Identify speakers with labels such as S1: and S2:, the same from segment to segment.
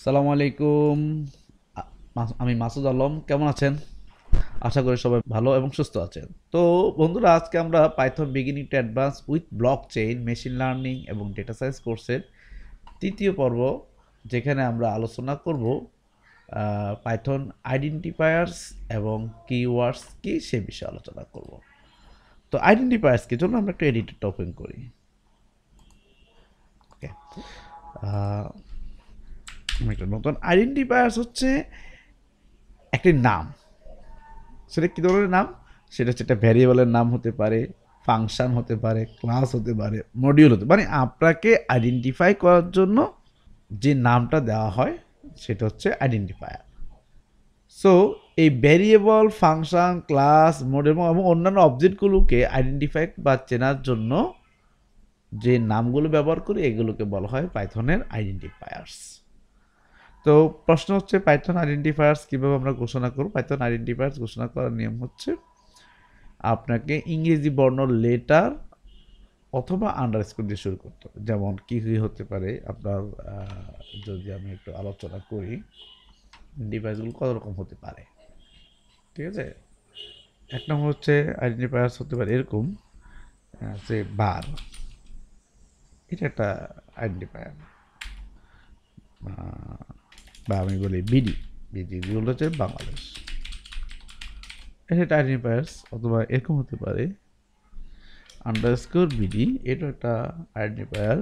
S1: সালামু আলাইকুম। আমি মাসুদ আলম। কেমন আছেন? আশা করি সবাই ভালো এবং সুস্থ আছেন। তো বন্ধুরা, আজকে আমরা Python beginning to advance with block chain, machine learning এবং ডেটা সায়েন্স কোর্সের তৃতীয় পর্ব, যেখানে আমরা আলোচনা করব পাইথন আইডেন্টিফায়ার্স এবং কিওয়ার্ডস কি সে বিষয়ে আলোচনা করব। তো আইডেন্টিফায়ার্স কি, চলুন আমরা একটু এডিটরটা ওপেন করি। ওকে, একটা নতুন আইডেন্টিফায়ার্স হচ্ছে একটি নাম। সেটা কী ধরনের নাম? সেটা হচ্ছে একটা ভ্যারিয়েবলের নাম হতে পারে, ফাংশন হতে পারে, ক্লাস হতে পারে, মডিউল হতে পারে। মানে আপনাকে আইডেন্টিফাই করার জন্য যে নামটা দেওয়া হয় সেটা হচ্ছে আইডেন্টিফায়ার। সো এই ভ্যারিয়েবল, ফাংশন, ক্লাস, মডিউল এবং অন্যান্য অবজেক্টগুলোকে আইডেন্টিফাই বা চেনার জন্য যে নামগুলো ব্যবহার করি এগুলোকে বলা হয় পাইথনের আইডেন্টিফায়ার্স। তো প্রশ্ন হচ্ছে, পাইথন আইডেন্টিফায়ার্স কীভাবে আমরা ঘোষণা করব? পাইথন আইডেন্টিফায়ার্স ঘোষণা করার নিয়ম হচ্ছে, আপনাকে ইংরেজি বর্ণ লেটার অথবা আন্ডারস্কোর দিয়ে শুরু করতে হবে। যেমন কী কী হতে পারে আপনার, যদি আমি একটু আলোচনা করি, ডিভাইসগুলো কত রকম হতে পারে। ঠিক আছে, এক নম্বর হচ্ছে আইডেন্টিফায়ার্স হতে পারে এরকম, যে বার, এটা একটা আইডেন্টিফায়ার। বা আমি বলি বিডি, বিডি হচ্ছে বাংলাদেশ, এটা একটা আইডেন্টিফায়ার্স। অথবা এরকম হতে পারে আন্ডারস্কোর বিডি, এটা একটা আইডেন্টিফায়ার,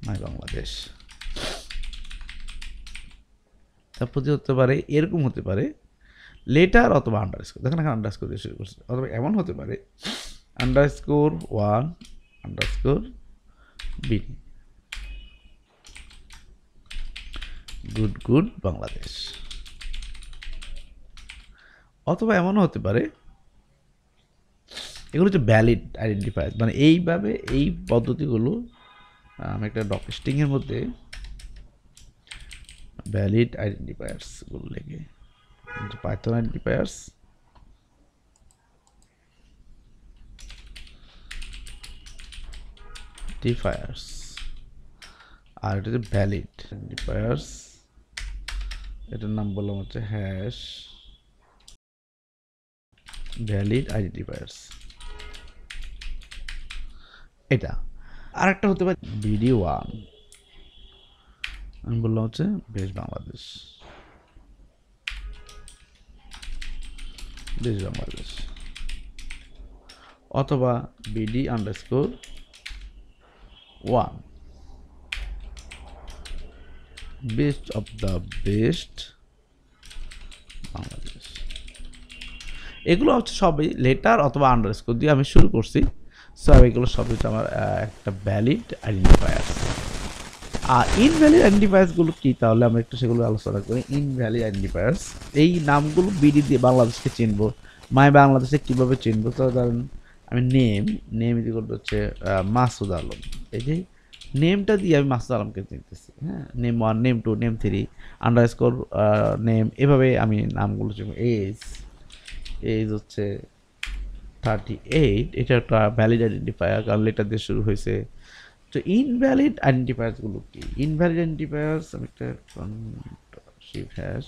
S1: মাই বাংলাদেশ। তারপর হতে পারে এরকম হতে পারে লেটার অথবা আন্ডারস্কোর, দেখেন এখানে আন্ডারস্কোর দিয়ে শুরু করছে। অথবা এমন হতে পারে underscore 1 underscore BD, good good Bangladesh. অথবা এমনও হতে পারে, এগুলো হচ্ছে ভ্যালিড আইডেন্টিফায়ার। মানে এইভাবে এই পদ্ধতিগুলো আমি একটা ডক স্ট্রিংয়ের মধ্যে ভ্যালিড আইডেন্টিফায়ার্সগুলো লিখে, পাইথন আইডেন্টিফায়ার্স ডিফায়ার্স, আর এটা হচ্ছে ভ্যালিড আইডেন্টিফায়ার্স, এটার নাম বললাম হচ্ছে হ্যাশ ভ্যালিড আইডেন্টিফায়ার্স। এটা আর একটা হতে পারে বিডি 1, আমি বললাম হচ্ছে বেশ বাংলাদেশ, বেশ বাংলাদেশ। অথবা BD underscore 1, best of the best Bangladesh. এগুলো হচ্ছে সবই লেটার অথবা আন্ডারস্কোর দিয়ে আমি শুরু করছি। সো এগুলো সবই হচ্ছে আমার একটা ভ্যালিড আইডেন্টিফায়ার। আর ইনভ্যালিড আইডেন্টিফায়ার্সগুলো কি, তাহলে আমরা একটু সেগুলো আলোচনা করি। ইনভ্যালিড আইডেন্টিফায়ার্স, এই নামগুলো বিডি দিয়ে বাংলাদেশকে চিনবো, মাই বাংলাদেশে কীভাবে চিনবো? তো ধরেন আমি নেম ইকুয়াল হচ্ছে মাসুদ আলম, এই যে নেমটা দিয়ে আমি মাসুদ আলমকে চিনতেছি। হ্যাঁ, name 1, name 2, name 3, underscore name, এভাবে আমি নামগুলো চিনবো। এজ হচ্ছে 38, এটা একটা ভ্যালিড আইডেন্টিফায়ার, কারণ লেটার দিয়ে শুরু হয়েছে। তো ইনভ্যালিড আইডেন্টিফায়ার্সগুলো কি? ইনভ্যালিড আইডেন্টিফায়ার্স, আমি একটা shift hash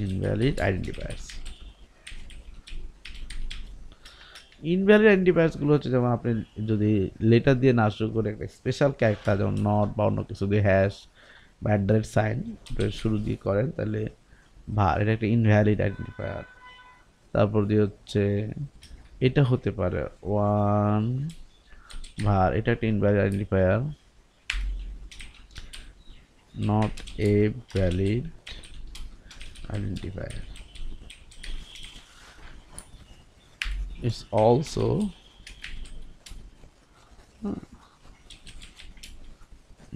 S1: invalid identifiers. Invalid আইডেন্টিফায়ার্সগুলো হচ্ছে, যেমন আপনি যদি লেটার দিয়ে না শুরু করে একটা স্পেশাল ক্যারেক্টার, যেমন নট বা অন্য কিছু দিয়ে হ্যাশ বা @সাইন শুরু দিয়ে করেন, তাহলে এটা একটা ইনভ্যালিড আইডেন্টিফায়ার। তারপর দিয়ে হচ্ছে এটা হতে পারে 1 var, এটা একটা invalid identifier, not a valid identifier. It's also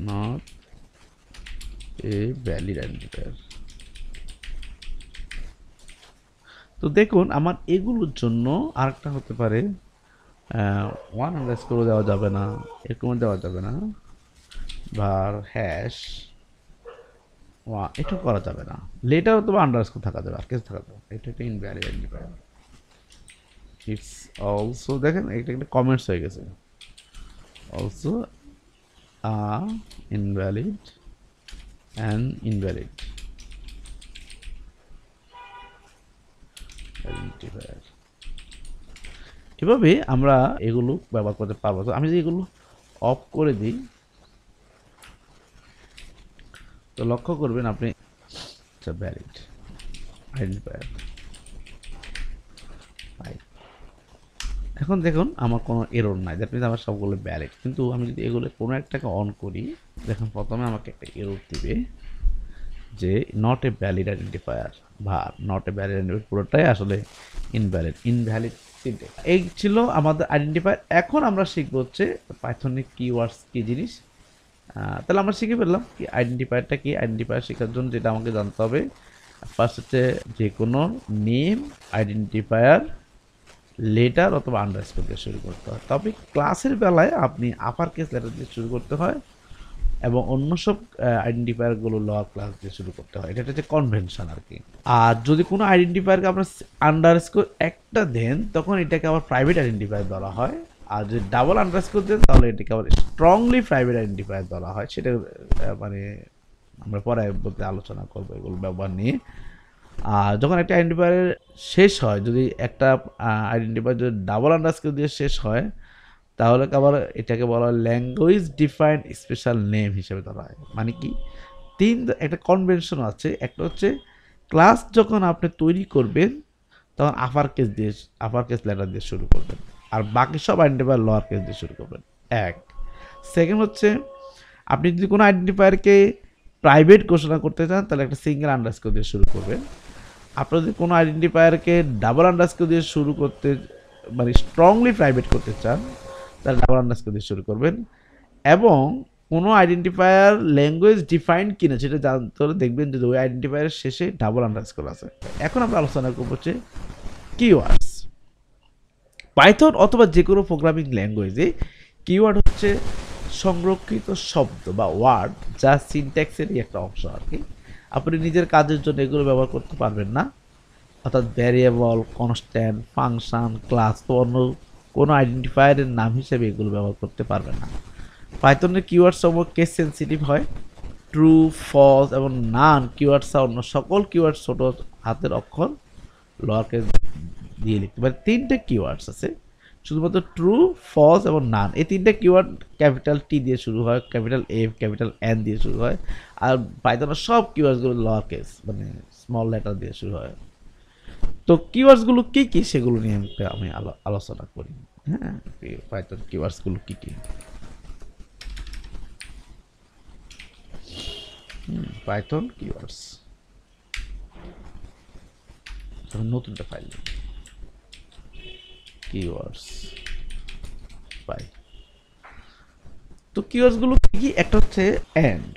S1: not a valid identifier. তো দেখুন, আমার এগুলোর জন্য আরেকটা হতে পারে 1 আন্ডারস্কোর দেওয়া যাবে না, এরকম দেওয়া যাবে না, var হ্যাশ এটা করা যাবে না, লেটার অথবা আন্ডারস্কোর থাকা যাবে, আর কিছু থাকা যাবে। এটা একটা ইনভ্যালিড আইডেন্টিফায়ার। ইটস অলসো, দেখেন এটা একটা কমেন্টস হয়ে গেছে, also a invalid an invalid identifier. এভাবে আমরা এগুলো ব্যবহার করতে পারবো। তো আমি যদি এগুলো অফ করে দিই, তো লক্ষ্য করবেন আপনি ভ্যালিড আইডেন্টিফায়ার। এখন দেখুন আমার কোনো এরর নাই, দ্যাট মিনস আমার সবগুলো ভ্যালিড। কিন্তু আমি যদি এগুলো কোনো একটাকে অন করি, দেখুন প্রথমে আমাকে একটা এরর দিবে যে নট এ ভ্যালিড আইডেন্টিফায়ার বা নট এ ভ্যালিড আইডেন্টিফায়ার, পুরোটাই আসলে ইনভ্যালিড সিনট্যাক্স। এই ছিল আমাদের আইডেন্টিফায়ার। এখন আমরা শিখবো হচ্ছে পাইথনের কিওয়ার্ডস কি জিনিস। তাহলে আমরা শিখে ফেললাম কি আইডেন্টিফায়ারটা কি। আইডেন্টিফায়ার শেখার জন্য যেটা আমাকে জানতে হবে, ফার্স্ট হচ্ছে যে কোনো নেম আইডেন্টিফায়ার লেটার অথবা আন্ডারস্কোর দিয়ে শুরু করতে হয়। তবে ক্লাসের বেলায় আপনি আপার কেস লেটার দিয়ে শুরু করতে হয় এবং অন্য সব আইডেন্টিফায়ারগুলো লোয়ার ক্লাস দিয়ে শুরু করতে হয়। এটা হচ্ছে কনভেনশন আর কি। আর যদি কোনো আইডেন্টিফায়ারকে আপনার আন্ডারস্কোর একটা দেন, তখন এটাকে আবার প্রাইভেট আইডেন্টিফায়ার ধরা হয়। আর যদি ডাবল আন্ডারস্কোর দেন, তাহলে এটাকে আবার স্ট্রংলি প্রাইভেট আইডেন্টিফায়ার ধরা হয়। সেটা মানে আমরা পরে বলতে আলোচনা করবো এগুলো ব্যবহার নিয়ে। আর যখন একটা আইডেন্টিফায়ার শেষ হয়, যদি একটা আইডেন্টিফায়ার যদি ডাবল আন্ডারস্কোর দিয়ে শেষ হয়, তাহলে আবার এটাকে বলা হয় ল্যাঙ্গুয়েজ ডিফাইন্ড স্পেশাল নেম হিসেবে ধরা হয়। মানে কি, একটা কনভেনশন আছে। একটা হচ্ছে ক্লাস যখন আপনি তৈরি করবেন, তখন আপার কেস লেটার দিয়ে শুরু করবেন, আর বাকি সব আইডেন্টিফায়ার লোয়ার কেস দিয়ে শুরু করবেন। এক। সেকেন্ড হচ্ছে আপনি যদি কোনো আইডেন্টিফায়ারকে প্রাইভেট ঘোষণা করতে চান, তাহলে একটা সিঙ্গেল আন্ডারস্কোর দিয়ে শুরু করবেন। আপনারা যদি কোনো আইডেন্টিফায়ারকে ডাবল আন্ডারস্কোর দিয়ে শুরু করতে, মানে স্ট্রংলি প্রাইভেট করতে চান, তাহলে ডাবল আন্ডারস্কোর দিয়ে শুরু করবেন। এবং কোনো আইডেন্টিফায়ার ল্যাঙ্গুয়েজ ডিফাইন্ড কিনা সেটা জানতে হলে দেখবেন যে ওই আইডেন্টিফায়ারের শেষে ডাবল আন্ডারস্কোর আছে। এখন আমরা আলোচনা করবো হচ্ছে কিওয়ার্ডস। পাইথন অথবা যে কোনো প্রোগ্রামিং ল্যাঙ্গুয়েজে কিওয়ার্ড হচ্ছে সংরক্ষিত শব্দ বা ওয়ার্ড, যা সিনট্যাক্সেরই একটা অংশ আর কি। আপনি নিজের কাজের জন্য এগুলো ব্যবহার করতে পারবেন না। অর্থাৎ ভ্যারিয়েবল, কনস্ট্যান্ট, ফাংশন, ক্লাস তো অন্য কোনো আইডেন্টিফায়ারের নাম হিসেবে এগুলো ব্যবহার করতে পারবেন না। পাইথনের কিওয়ার্ড সমূহ কেস সেন্সিটিভ হয়। ট্রু, ফলস এবং নান কিওয়ার্ড ছাড়া অন্য সকল কিওয়ার্ড ছোট হাতের অক্ষর লোয়ার কেস দিয়ে লিখতে পারে। তিনটে কিওয়ার্ডস আছে, শুধুমাত্র ট্রু, ফলস এবং নান। এই তিনটে কিওয়ার্ড ক্যাপিটাল টি দিয়ে শুরু হয়, ক্যাপিটাল এফ, ক্যাপিটাল এন দিয়ে শুরু হয়। আর পাইথনের সব কিওয়ার্ডসগুলো লোয়ার কেস মানে স্মল লেটার দিয়ে শুরু হয়। তো কিওয়ার্ডসগুলো কী কী সেগুলো নিয়ে আমি আলোচনা করি। হ্যাঁ, পাইথন কিওয়ার্ডসগুলো কী কী। পাইথন কিওয়ার্ডস, নতুনটা ফাইল কিওয়ার্ডস পাই। তো কিওয়ার্ডসগুলো কি? একটা হচ্ছে এন্ড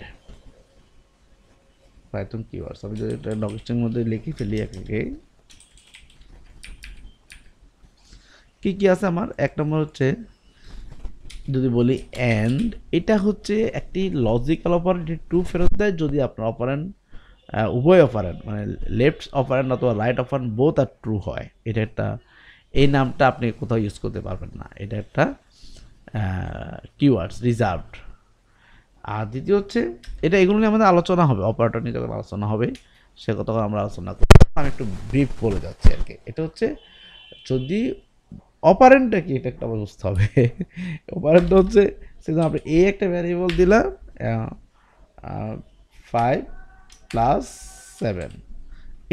S1: পাইথন কিওয়ার্ডস। আমি যদি এটা ডকুমেন্টের মধ্যে লিখে ফেলি একে, কি কি আছে আমার। এক নম্বর হচ্ছে যদি বলি এন্ড, এটা হচ্ছে একটি লজিক্যাল অপারেন্ড, ট্রু ফেরত দেয় যদি আপনার অপারেন্ড উভয় অপারেন্ড মানে লেফট অপারেন্ড অথবা রাইট অপারেন্ড বোথ আর ট্রু হয়। এটা একটা, এই নামটা আপনি কোথাও ইউজ করতে পারবেন না, এটা একটা কিওয়ার্ডস রিজার্ভড। আর দ্বিতীয় হচ্ছে এটা, এগুলো নিয়ে আমাদের আলোচনা হবে, অপারেটর নিয়ে যখন আলোচনা হবে সে কথা আমরা আলোচনা করব। আমি একটু ব্রিফ বলে যাচ্ছি আর কি। এটা হচ্ছে যদি অপারেন্টটা কি, এটা একটা বুঝতে হবে। অপারেন্টটা হচ্ছে সেজন্য আপনি একটা ভ্যারিয়েবল দিলাম 5+7,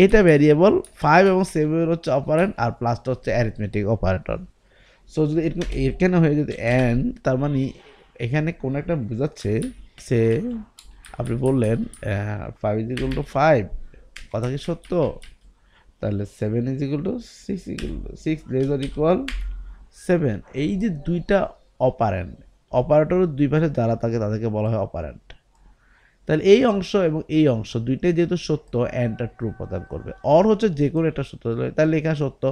S1: এটা ভ্যারিয়েবল। 5 এবং 7 হচ্ছে অপারেন্ট, আর প্লাসটা হচ্ছে অ্যারিথমেটিক অপারেটর। সো যদি এরকম এখানে হয়ে যদি এন, তার মানে এখানে কোনো একটা বোঝাচ্ছে সে, আপনি বললেন 5 = 5, কথা কি সত্য? তাহলে 7 = 6 >7। এই যে দুইটা অপারেন্ট, অপারেটরের দুই পাশে যারা থাকে তাদেরকে বলা হয় অপারেন্ট। তাহলে এই অংশ এবং এই অংশ দুইটাই যেহেতু সত্য, অ্যান্ডটা ট্রু প্রদান করবে। অর হচ্ছে যে কোনো একটা সত্য, তাহলে এখানে সত্য,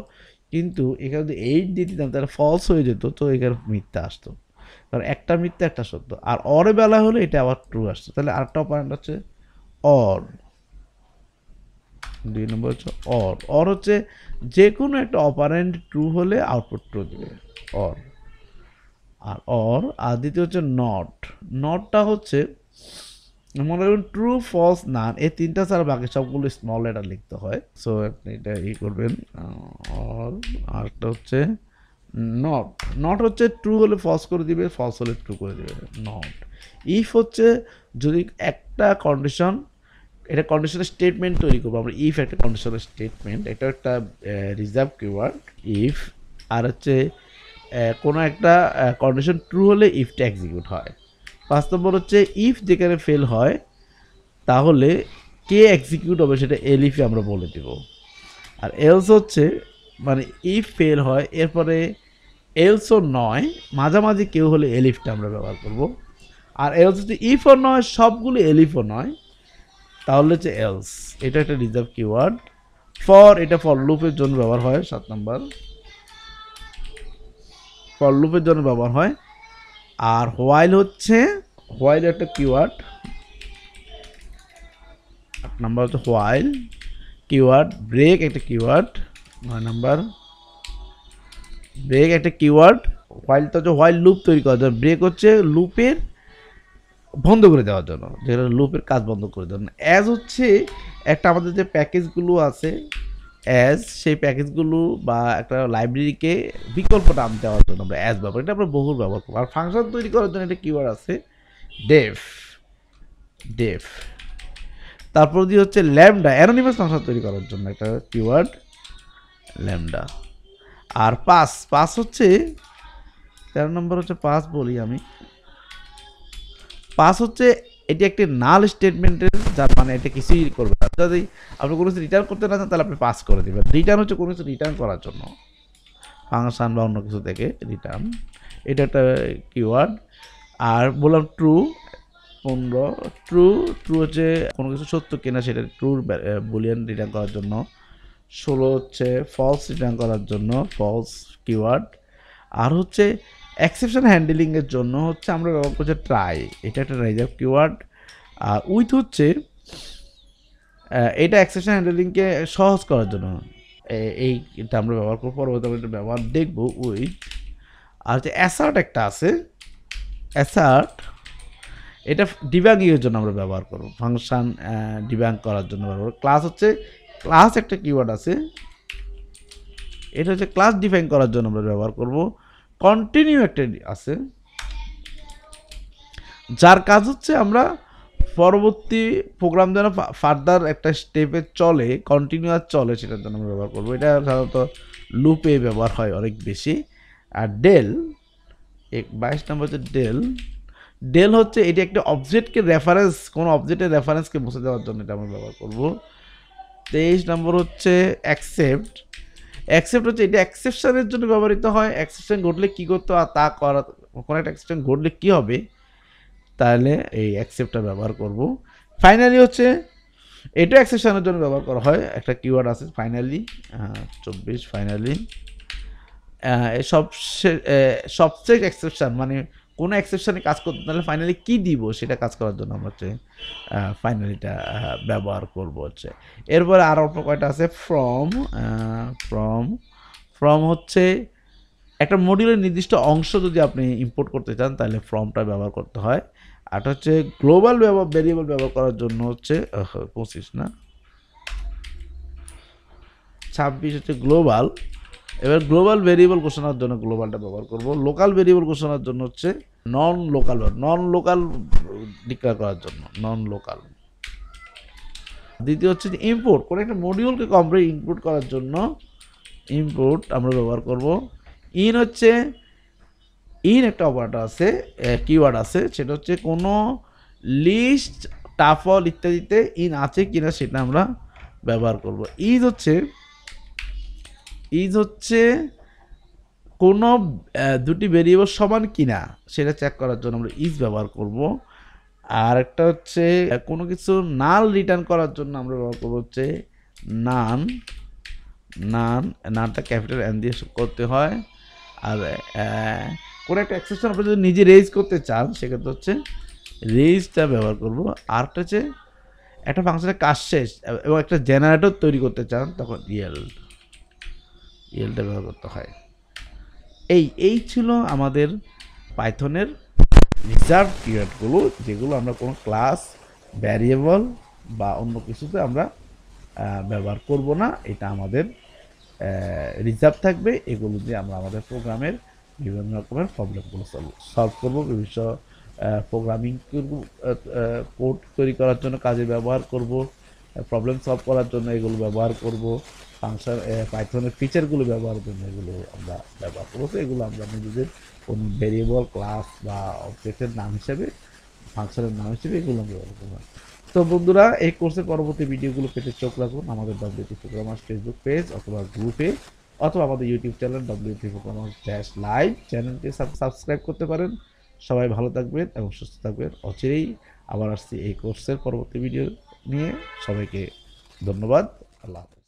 S1: কিন্তু এখানে যদি 8 দিয়ে দিতাম তাহলে ফলস হয়ে যেত, তো এখানে মিথ্যা আসতো। কারণ একটা মিথ্যা একটা সত্য, আর অরে বেলা হলে এটা আবার ট্রু আসতো। তাহলে আরেকটা অপারেন্ট হচ্ছে অর। 2 নম্বর হচ্ছে অর। অর হচ্ছে যে কোনো একটা অপারেন্ট ট্রু হলে আউটপুট ট্রু দেবে, অর। আর দ্বিতীয় হচ্ছে নট। নটটা হচ্ছে মনে করুন ট্রু ফলস নান, এই তিনটা ছাড়া বাকি সবগুলো স্মল লেটার লিখতে হয়। সো আপনি এটা করবেন। আরেকটা হচ্ছে নট। নট হচ্ছে ট্রু হলে ফলস করে দিবে, ফলস হলে ট্রু করে দিবে। নট। ইফ হচ্ছে যদি একটা কন্ডিশন, এটা কন্ডিশনাল স্টেটমেন্ট তৈরি করবো আমরা। ইফ একটা কন্ডিশনাল স্টেটমেন্ট, এটা একটা রিজার্ভ কিওয়ার্ড ইফ। আর হচ্ছে কোনো একটা কন্ডিশন ট্রু হলে ইফটা এক্সিকিউট হয়। 5 নম্বর হচ্ছে ইফ যেখানে ফেল হয় তাহলে কে এক্সিকিউট হবে সেটা এলিফে আমরা বলে দেব। আর এলস হচ্ছে মানে ইফ ফেল হয় এরপরে এলসও নয়, মাঝামাঝি কেউ হলে এলিফটা আমরা ব্যবহার করব। আর এলস হচ্ছে ইফও নয়, সবগুলো এলিফও নয়, তাহলে হচ্ছে এলস। এটা একটা রিজার্ভ কিওয়ার্ড। ফর, এটা ফর লুপের জন্য ব্যবহার হয়। 7 নম্বর, ফর লুপের জন্য ব্যবহার হয়। আর হোয়াইল হচ্ছে, হোয়াইল একটা কিওয়ার্ড। 8 নম্বর হচ্ছে হোয়াইল কিওয়ার্ড। ব্রেক একটা কিওয়ার্ড। 9 নম্বর, ব্রেক একটা কিওয়ার্ড। হোয়াইলটা হচ্ছে হোয়াইল লুপ তৈরি করার জন্য, ব্রেক হচ্ছে লুপের বন্ধ করে দেওয়ার জন্য, যেটা লুপের কাজ বন্ধ করে দেওয়ার জন্য। অ্যাজ হচ্ছে একটা আমাদের যে প্যাকেজগুলো আছে অ্যাজ, সেই প্যাকেজগুলো বা একটা লাইব্রেরিকে বিকল্প নাম দেওয়ার জন্য আমরা অ্যাজ ব্যবহার, এটা আমরা বহুল ব্যবহার করবো। আর ফাংশন তৈরি করার জন্য একটা কিওয়ার্ড আছে ডেফ। ডেফ। তারপর দিয়ে হচ্ছে ল্যামডা, অ্যানোনিমাস ফাংশন তৈরি করার জন্য একটা কিওয়ার্ড ল্যামডা। আর পাস, পাস হচ্ছে 13 নম্বর হচ্ছে পাস বলি আমি। পাস হচ্ছে এটি একটি নাল স্টেটমেন্টের, যার মানে এটা কিছুই করবে না। যদি আপনি কোনো কিছু রিটার্ন করতে না চান তাহলে আপনি পাস করে দেবেন। রিটার্ন হচ্ছে কোনো কিছু রিটার্ন করার জন্য, ফাংশন বা অন্য কিছু থেকে রিটার্ন, এটা একটা কিওয়ার্ড। আর বললাম ট্রু 15, ট্রু। ট্রু হচ্ছে কোনো কিছু সত্য কিনা সেটা ট্রুর বুলিয়ান রিটার্ন করার জন্য। 16 হচ্ছে ফলস রিটার্ন করার জন্য, ফলস কিওয়ার্ড। আর হচ্ছে এক্সেপশন হ্যান্ডেলিংয়ের জন্য হচ্ছে আমরা ব্যবহার করছি ট্রাই, এটা একটা রিজার্ভ কিওয়ার্ড। আর উইথ হচ্ছে এটা এক্সেপশন হ্যান্ডেলিংকে সহজ করার জন্য, এইটা আমরা ব্যবহার করবো, পরবর্তী আমরা এটা ব্যবহার দেখবো উইথ। আর হচ্ছে অ্যাসার্ট একটা আছে, অ্যাসার্ট এটা ডিবাগিংয়ের জন্য আমরা ব্যবহার করবো, ফাংশন ডিবাগ করার জন্য ব্যবহার। ক্লাস হচ্ছে, ক্লাস একটা কিওয়ার্ড আছে, এটা হচ্ছে ক্লাস ডিফাইন করার জন্য আমরা ব্যবহার করব। কন্টিনিউ একটা আছে, যার কাজ হচ্ছে আমরা পরবর্তী প্রোগ্রাম যেন ফার্দার একটা স্টেপে চলে, কন্টিনিউয়াস চলে, সেটার জন্য আমরা ব্যবহার করবো। এটা সাধারণত লুপে ব্যবহার হয় অনেক বেশি। আর ডেল 22 নম্বর হচ্ছে ডেল। ডেল হচ্ছে এটি একটা অবজেক্টকে রেফারেন্স, কোনো অবজেক্টের রেফারেন্সকে মুছে দেওয়ার জন্য এটা আমরা ব্যবহার করব। 23 নম্বর হচ্ছে অ্যাকসেপ্ট। অ্যাকসেপ্ট হচ্ছে এটা এক্সেপশনের জন্য ব্যবহৃত হয়। এক্সেপশন ঘটলে কী করতে হয় তা করা, কোনো একটা এক্সেপশন ঘটলে কী হবে তাহলে এই অ্যাকসেপ্টটা ব্যবহার করব। ফাইনালি হচ্ছে এটা এক্সেপশনের জন্য ব্যবহার করা হয়, একটা কিওয়ার্ড আছে ফাইনালি 24 ফাইনালি। সবচেয়ে এক্সেপশন মানে কোনো এক্সেপশনে কাজ করতে তাহলে ফাইনালি কী দিব সেটা কাজ করার জন্য আমরা হচ্ছে ফাইনালিটা ব্যবহার করব হচ্ছে। এরপরে আর অল্প কয়টা আছে ফ্রম। ফ্রম, ফ্রম হচ্ছে একটা মডিউলের নির্দিষ্ট অংশ যদি আপনি ইম্পোর্ট করতে চান তাহলে ফ্রমটা ব্যবহার করতে হয়। আর হচ্ছে গ্লোবাল ভেরিয়েবল ব্যবহার করার জন্য হচ্ছে 25 না 26 হচ্ছে গ্লোবাল। এবার গ্লোবাল ভেরিয়েবল ঘোষণার জন্য গ্লোবালটা ব্যবহার করব। লোকাল ভেরিয়েবল ঘোষণার জন্য হচ্ছে নন লোকাল ডিক্লেয়ার করার জন্য নন লোকাল। দ্বিতীয় হচ্ছে যে ইম্পোর্ট, কোনো একটা মডিউলকে কমপ্লিট ইম্পোর্ট করার জন্য ইম্পোর্ট আমরা ব্যবহার করব। ইন হচ্ছে, ইন একটা অপারেটর আছে, কিওয়ার্ড আছে, সেটা হচ্ছে কোনো লিস্ট টাফল ইত্যাদিতে ইন আছে কিনা সেটা আমরা ব্যবহার করব। ইজ হচ্ছে কোনো দুটি ভেরিয়েবল সমান কিনা সেটা চেক করার জন্য আমরা ইজ ব্যবহার করব। আর একটা হচ্ছে কোনো কিছু নাল রিটার্ন করার জন্য আমরা ব্যবহার করবো হচ্ছে নান। নানটা ক্যাপিটাল এন দিয়ে করতে হয়। আর কোনো একটা এক্সেপশন আপনি যদি নিজে রেজ করতে চান সেক্ষেত্রে হচ্ছে রেজটা ব্যবহার করব। আরটা হচ্ছে একটা ফাংশনের কাজ শেষ এবং একটা জেনারেটর তৈরি করতে চান তখন ইএলটা ব্যবহার করতে হয়। এই ছিল আমাদের পাইথনের রিজার্ভ কিওয়ার্ডগুলো, যেগুলো আমরা কোনো ক্লাস ভ্যারিয়েবল বা অন্য কিছুতে আমরা ব্যবহার করব না। এটা আমাদের রিজার্ভ থাকবে। এগুলো দিয়ে আমরা আমাদের প্রোগ্রামের বিভিন্ন রকমের প্রবলেমগুলো সলভ করব। বিভিন্ন প্রোগ্রামিং কোড তৈরি করার জন্য কাজে ব্যবহার করব, প্রবলেম সলভ করার জন্য এগুলো ব্যবহার করব, ফাংশন পাইথনের ফিচারগুলো ব্যবহারের জন্য এগুলো আমরা ব্যবহার করবো। তো এগুলো আমরা নিজেদের কোনো ভেরিয়েবল, ক্লাস বা অবজেক্টের নাম হিসেবে, ফাংশনের নাম হিসেবে এগুলো ব্যবহার করবো। তো বন্ধুরা, এই কোর্সের পরবর্তী ভিডিওগুলো পেতে চোখ রাখুন আমাদের WT প্রোগ্রামার্স ফেসবুক পেজ অথবা গ্রুপে, অথবা আমাদের ইউটিউব চ্যানেল WT প্রোগ্রামার্স-লাইভ চ্যানেলটি সাবস্ক্রাইব করতে পারেন। সবাই ভালো থাকবেন এবং সুস্থ থাকবেন। অচিরেই আবার আসছি এই কোর্সের পরবর্তী ভিডিও নিয়ে। সবাইকে ধন্যবাদ। আল্লাহ হাফেজ।